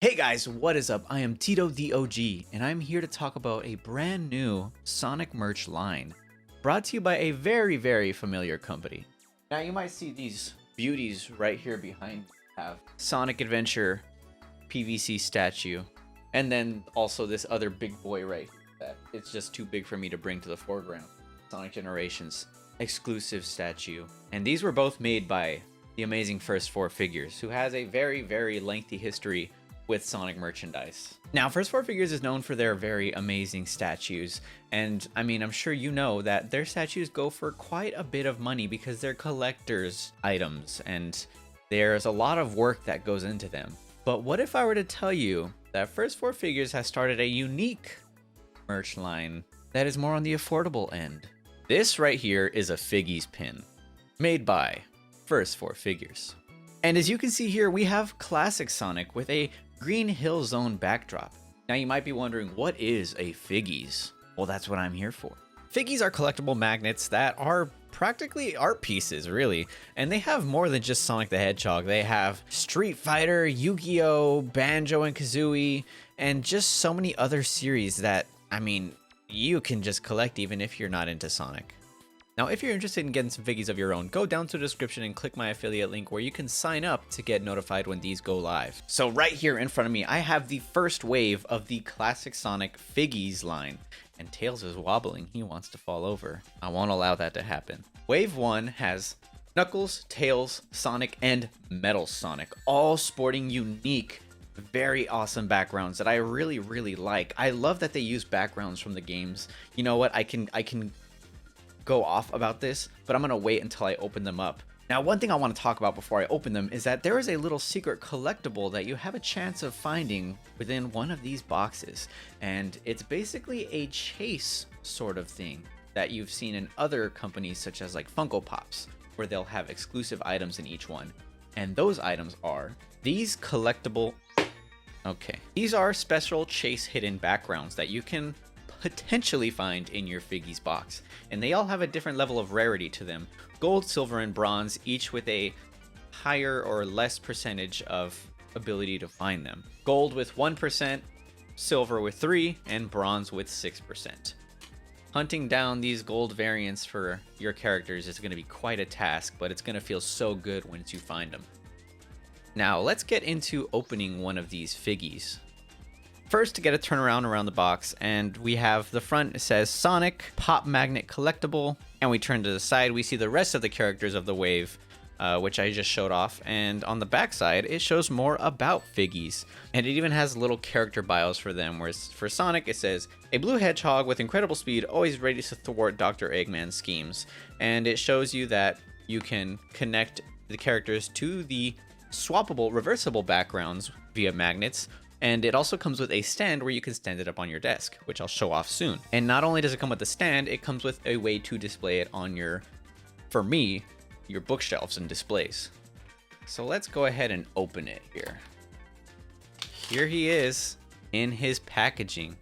Hey guys, what is up? I am TitoTheOG, and I'm here to talk about a brand new Sonic merch line brought to you by a very familiar company. Now you might see these beauties right here behind me. Have Sonic Adventure PVC statue, and then also this other big boy right here that it's just too big for me to bring to the foreground. Sonic Generations exclusive statue. And these were both made by the amazing First Four Figures, who has a very lengthy history with Sonic merchandise. Now, First Four Figures is known for their very amazing statues, and I mean, I'm sure you know that their statues go for quite a bit of money because they're collector's items, and there's a lot of work that goes into them. But what if I were to tell you that First Four Figures has started a unique merch line that is more on the affordable end? This right here is a Figgies pin, made by First Four Figures. And as you can see here, we have classic Sonic with a Green Hill Zone backdrop. Now you might be wondering, what is a Figgies? Well, that's what I'm here for. Figgies are collectible magnets that are practically art pieces, really. And they have more than just Sonic the Hedgehog. They have Street Fighter, Yu-Gi-Oh!, Banjo and Kazooie, and just so many other series that, I mean, you can just collect even if you're not into Sonic. Now, if you're interested in getting some Figgies of your own, go down to the description and click my affiliate link where you can sign up to get notified when these go live. So right here in front of me, I have the first wave of the classic Sonic Figgies line. And Tails is wobbling. He wants to fall over. I won't allow that to happen. Wave 1 has Knuckles, Tails, Sonic, and Metal Sonic, all sporting unique, very awesome backgrounds that I really like. I love that they use backgrounds from the games. You know what? I can go off about this, but I'm gonna wait until I open them up. Now, one thing I want to talk about before I open them is that there is a little secret collectible that you have a chance of finding within one of these boxes, and it's basically a chase sort of thing that you've seen in other companies such as like Funko Pops, where they'll have exclusive items in each one. And those items are these collectible, these are special chase hidden backgrounds that you can potentially find in your Figgies box, and they all have a different level of rarity to them: gold, silver, and bronze, each with a higher or less percentage of ability to find them. Gold with 1%, silver with 3%, and bronze with 6%. Hunting down these gold variants for your characters is going to be quite a task, but it's going to feel so good once you find them. Now let's get into opening one of these Figgies. First, to get a turnaround around the box, and we have the front, it says Sonic Pop Magnet Collectible, and we turn to the side, we see the rest of the characters of the wave, which I just showed off, and on the back side, it shows more about Figgies, and it even has little character bios for them, whereas for Sonic, it says, a blue hedgehog with incredible speed, always ready to thwart Dr. Eggman's schemes, and it shows you that you can connect the characters to the swappable, reversible backgrounds via magnets. And it also comes with a stand where you can stand it up on your desk, which I'll show off soon. And not only does it come with a stand, it comes with a way to display it on your, for me, your bookshelves and displays. So let's go ahead and open it here. Here he is in his packaging.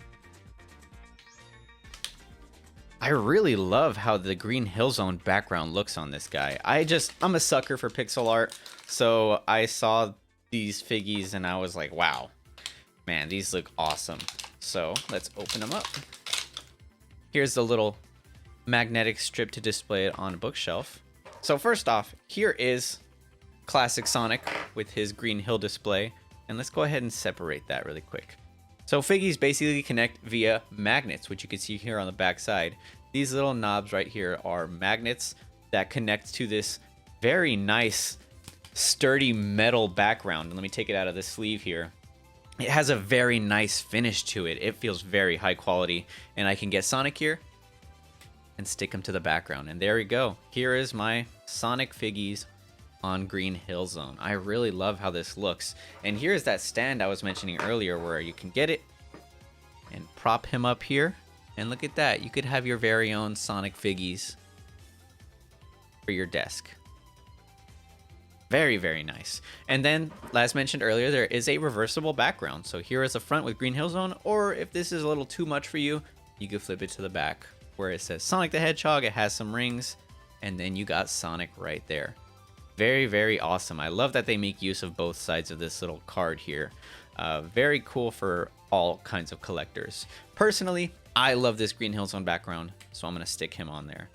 I really love how the Green Hill Zone background looks on this guy. I'm a sucker for pixel art, so I saw these Figgies and I was like, wow. Man, these look awesome. So let's open them up. Here's the little magnetic strip to display it on a bookshelf. So first off, here is classic Sonic with his Green Hill display. And let's go ahead and separate that really quick. So Figgies basically connect via magnets, which you can see here on the back side. These little knobs right here are magnets that connect to this very nice, sturdy metal background. And let me take it out of the sleeve here. It has a very nice finish to it. It feels very high quality. And I can get Sonic here and stick him to the background. And there we go. Here is my Sonic Figgies on Green Hill Zone. I really love how this looks. And here's that stand I was mentioning earlier where you can get it and prop him up here. And look at that. You could have your very own Sonic Figgies for your desk. Very nice. And then, as mentioned earlier, there is a reversible background. So here is the front with Green Hill Zone, or if this is a little too much for you, you can flip it to the back where it says Sonic the Hedgehog. It has some rings, and then you got Sonic right there. Very awesome. I love that they make use of both sides of this little card here. Very cool for all kinds of collectors. Personally, I love this Green Hill Zone background, so I'm going to stick him on there.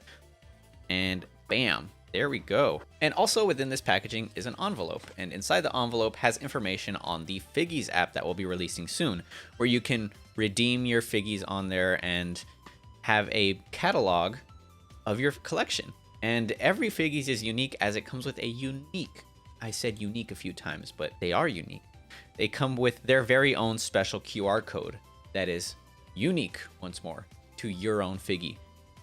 And bam, there we go. And also within this packaging is an envelope, and inside the envelope has information on the Figgies app that we'll be releasing soon, where you can redeem your Figgies on there and have a catalog of your collection. And every Figgies is unique as it comes with a unique, I said unique a few times, but they are unique. They come with their very own special QR code that is unique, once more, to your own Figgy.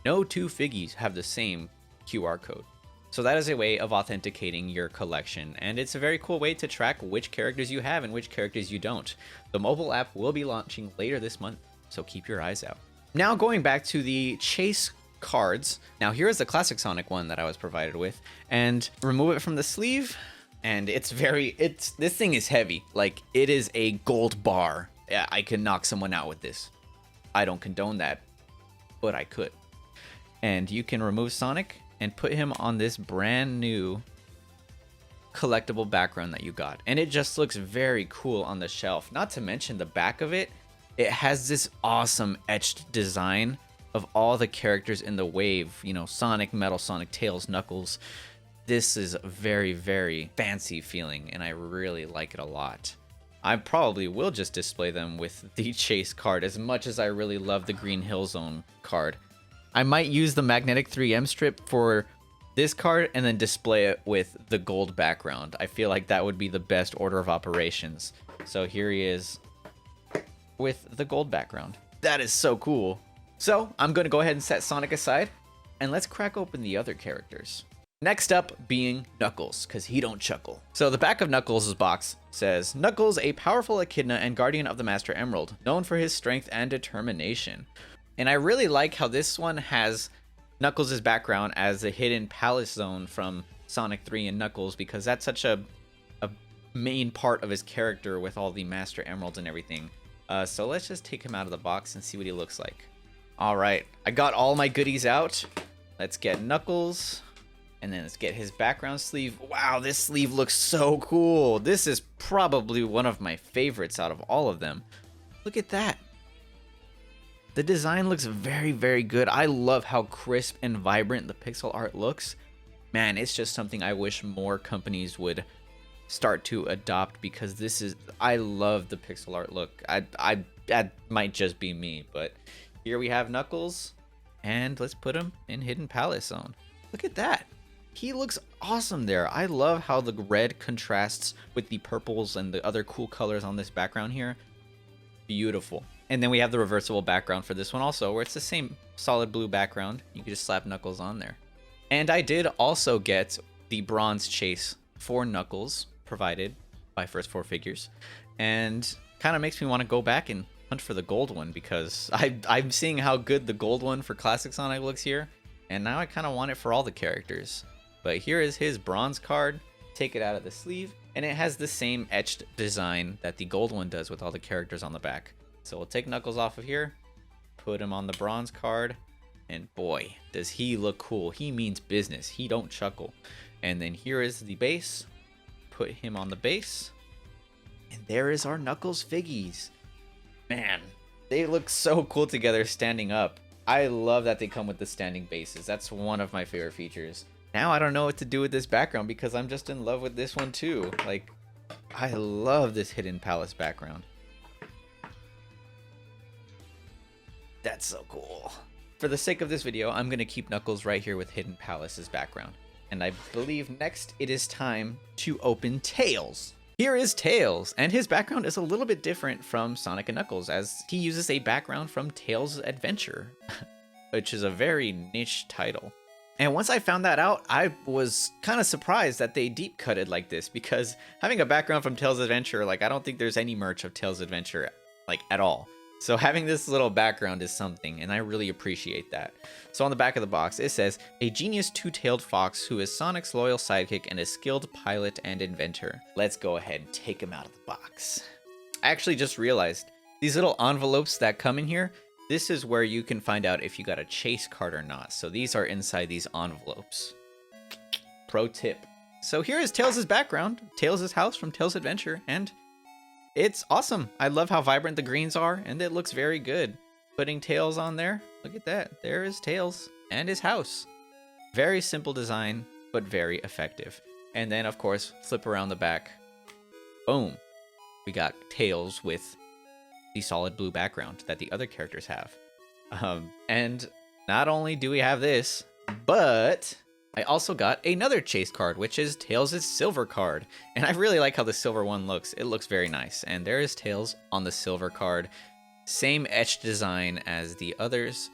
No two Figgies have the same QR code. So that is a way of authenticating your collection, and it's a very cool way to track which characters you have and which characters you don't. The mobile app will be launching later this month, so keep your eyes out. Now going back to the chase cards. Now here is the classic Sonic one that I was provided with, and remove it from the sleeve, and this thing is heavy. Like, it is a gold bar. Yeah, I can knock someone out with this. I don't condone that, but I could. And you can remove Sonic and put him on this brand new collectible background that you got. And it just looks very cool on the shelf. Not to mention the back of it, it has this awesome etched design of all the characters in the wave. You know, Sonic, Metal Sonic, Tails, Knuckles. This is a very, very fancy feeling, and I really like it a lot. I probably will just display them with the chase card as much as I really love the Green Hill Zone card. I might use the magnetic 3M strip for this card and then display it with the gold background. I feel like that would be the best order of operations. So here he is with the gold background. That is so cool. So I'm going to go ahead and set Sonic aside, and let's crack open the other characters. Next up being Knuckles, because he don't chuckle. So the back of Knuckles' box says, Knuckles, a powerful echidna and guardian of the Master Emerald, known for his strength and determination. And I really like how this one has Knuckles' background as the hidden palace zone from Sonic 3 and Knuckles, because that's such a main part of his character with all the Master Emeralds and everything. So let's just take him out of the box and see what he looks like. All right, I got all my goodies out. Let's get Knuckles. And then let's get his background sleeve. Wow, this sleeve looks so cool. This is probably one of my favorites out of all of them. Look at that. The design looks very, very good. I love how crisp and vibrant the pixel art looks. Man, it's just something I wish more companies would start to adopt, because I love the pixel art look. That might just be me, but here we have Knuckles, and let's put him in Hidden Palace Zone. Look at that. He looks awesome there. I love how the red contrasts with the purples and the other cool colors on this background here. Beautiful. And then we have the reversible background for this one also, where it's the same solid blue background. You can just slap Knuckles on there. And I did also get the bronze chase for Knuckles, provided by First Four Figures. And kind of makes me want to go back and hunt for the gold one, because I'm seeing how good the gold one for Classic Sonic looks here. And now I kind of want it for all the characters. But here is his bronze card. Take it out of the sleeve, and it has the same etched design that the gold one does with all the characters on the back. So we'll take Knuckles off of here, put him on the bronze card, and boy, does he look cool. He means business. He don't chuckle. And then here is the base. Put him on the base, and there is our Knuckles Figgies. Man, they look so cool together standing up. I love that they come with the standing bases. That's one of my favorite features. Now I don't know what to do with this background, because I'm just in love with this one too. Like, I love this Hidden Palace background. That's so cool. For the sake of this video, I'm going to keep Knuckles right here with Hidden Palace's background. And I believe next it is time to open Tails. Here is Tails, and his background is a little bit different from Sonic and Knuckles, as he uses a background from Tails' Adventure, which is a very niche title. And once I found that out, I was kind of surprised that they deep cutted like this, because having a background from Tails' Adventure, like, I don't think there's any merch of Tails' Adventure, like, at all. So having this little background is something, and I really appreciate that. So on the back of the box, it says, a genius two-tailed fox who is Sonic's loyal sidekick and a skilled pilot and inventor. Let's go ahead and take him out of the box. I actually just realized, these little envelopes that come in here, this is where you can find out if you got a chase card or not. So these are inside these envelopes. Pro tip. So here is Tails' background, Tails' house from Tails' Adventure, and it's awesome. I love how vibrant the greens are, and it looks very good. Putting Tails on there, look at that. There is Tails and his house. Very simple design, but very effective. And then, of course, flip around the back. Boom. We got Tails with the solid blue background that the other characters have. And not only do we have this, but I also got another chase card, which is Tails' silver card. And I really like how the silver one looks. It looks very nice. And there is Tails on the silver card. Same etched design as the others.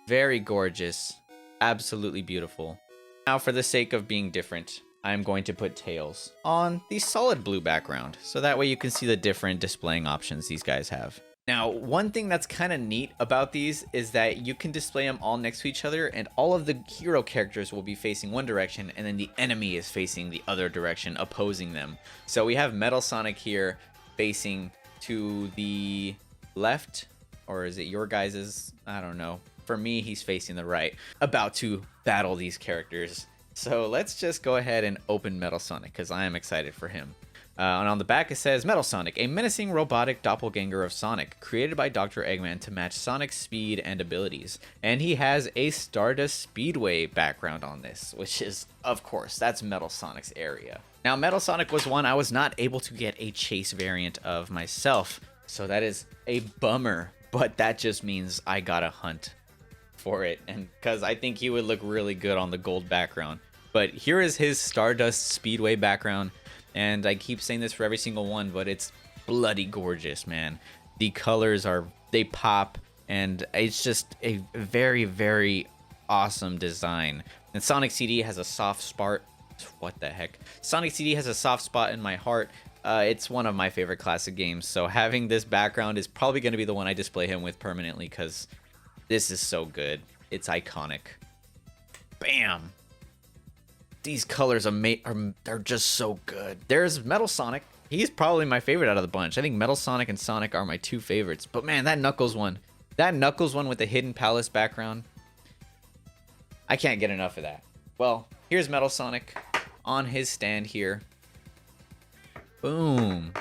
Very gorgeous. Absolutely beautiful. Now, for the sake of being different, I'm going to put Tails on the solid blue background, so that way you can see the different displaying options these guys have. Now, one thing that's kind of neat about these is that you can display them all next to each other, and all of the hero characters will be facing one direction, and then the enemy is facing the other direction, opposing them. So we have Metal Sonic here facing to the left, or is it your guys's? I don't know. For me, he's facing the right, about to battle these characters. So let's just go ahead and open Metal Sonic, because I am excited for him. And on the back it says, Metal Sonic, a menacing robotic doppelganger of Sonic, created by Dr. Eggman to match Sonic's speed and abilities. And he has a Stardust Speedway background on this, which is, of course, that's Metal Sonic's area. Now, Metal Sonic was one I was not able to get a chase variant of myself, so that is a bummer, but that just means I gotta hunt for it, and because I think he would look really good on the gold background. But here is his Stardust Speedway background, and I keep saying this for every single one, but it's bloody gorgeous, man. The colors they pop, and it's just a very, very awesome design. And Sonic CD has a soft spot. What the heck? Sonic CD has a soft spot in my heart. It's one of my favorite classic games, so having this background is probably going to be the one I display him with permanently, because this is so good. It's iconic. Bam! These colors are just so good. There's Metal Sonic. He's probably my favorite out of the bunch. I think Metal Sonic and Sonic are my two favorites. But man, that Knuckles one with the Hidden Palace background, I can't get enough of that. Well, here's Metal Sonic on his stand here. Boom.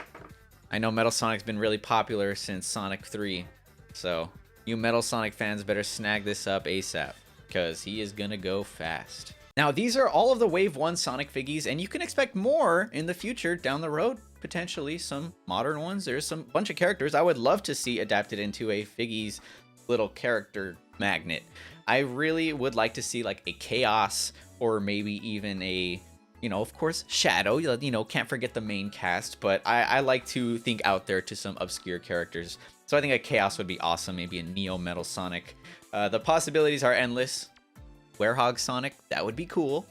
I know Metal Sonic's been really popular since Sonic 3. So you Metal Sonic fans better snag this up ASAP, because he is gonna go fast. Now, these are all of the Wave 1 Sonic Figgies, and you can expect more in the future down the road. Potentially some modern ones. There's some bunch of characters I would love to see adapted into a Figgies little character magnet. I really would like to see like a Chaos, or maybe even a, you know, of course, Shadow. You know, can't forget the main cast, but I like to think out there to some obscure characters. So I think a Chaos would be awesome. Maybe a Neo Metal Sonic. The possibilities are endless. Werehog Sonic, that would be cool.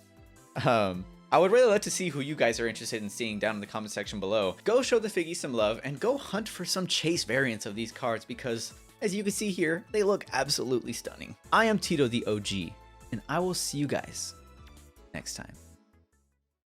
I would really love to see who you guys are interested in seeing down in the comment section below. Go show the Figgies some love, and go hunt for some chase variants of these cards, because as you can see here, they look absolutely stunning. I am TitoTheOG, and I will see you guys next time.